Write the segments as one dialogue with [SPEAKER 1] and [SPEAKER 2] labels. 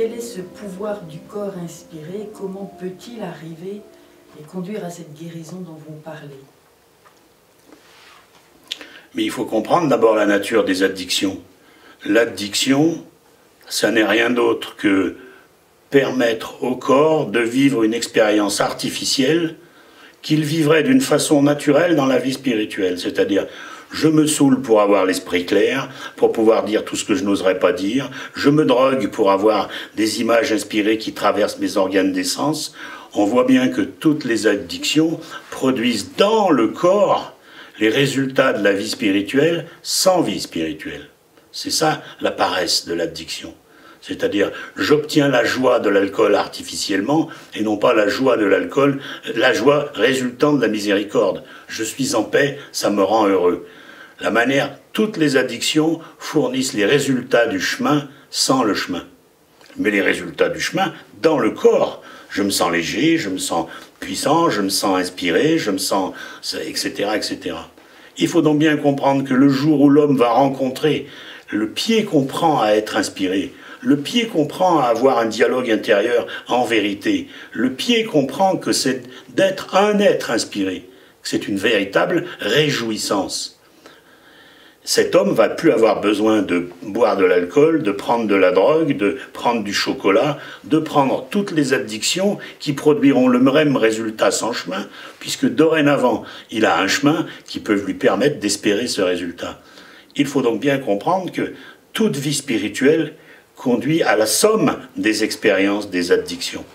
[SPEAKER 1] Quel est ce pouvoir du corps inspiré? Comment peut-il arriver et conduire à cette guérison dont vous parlez?
[SPEAKER 2] Mais il faut comprendre d'abord la nature des addictions. L'addiction, ça n'est rien d'autre que permettre au corps de vivre une expérience artificielle qu'il vivrait d'une façon naturelle dans la vie spirituelle. C'est-à-dire, je me saoule pour avoir l'esprit clair, pour pouvoir dire tout ce que je n'oserais pas dire, je me drogue pour avoir des images inspirées qui traversent mes organes des sens. On voit bien que toutes les addictions produisent dans le corps les résultats de la vie spirituelle sans vie spirituelle. C'est ça la paresse de l'addiction. C'est-à-dire, j'obtiens la joie de l'alcool artificiellement et non pas la joie de l'alcool, la joie résultant de la miséricorde. Je suis en paix, ça me rend heureux. La manière, toutes les addictions fournissent les résultats du chemin sans le chemin. Mais les résultats du chemin dans le corps. Je me sens léger, je me sens puissant, je me sens inspiré, je me sens... etc., etc. Il faut donc bien comprendre que le jour où l'homme va rencontrer le pied qu'on prend à être inspiré, le pied comprend à avoir un dialogue intérieur en vérité. Le pied comprend que c'est d'être un être inspiré. C'est une véritable réjouissance. Cet homme va plus avoir besoin de boire de l'alcool, de prendre de la drogue, de prendre du chocolat, de prendre toutes les addictions qui produiront le même résultat sans chemin, puisque dorénavant, il a un chemin qui peut lui permettre d'espérer ce résultat. Il faut donc bien comprendre que toute vie spirituelle conduit à la somme des expériences des addictions.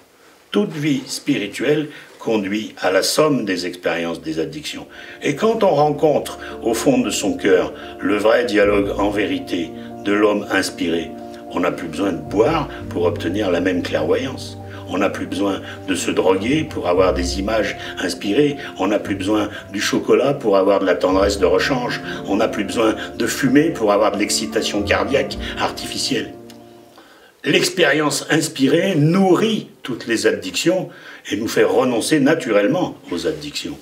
[SPEAKER 2] Toute vie spirituelle conduit à la somme des expériences des addictions. Et quand on rencontre au fond de son cœur le vrai dialogue en vérité de l'homme inspiré, on n'a plus besoin de boire pour obtenir la même clairvoyance. On n'a plus besoin de se droguer pour avoir des images inspirées. On n'a plus besoin du chocolat pour avoir de la tendresse de rechange. On n'a plus besoin de fumer pour avoir de l'excitation cardiaque artificielle. L'expérience inspirée nourrit toutes les addictions et nous fait renoncer naturellement aux addictions.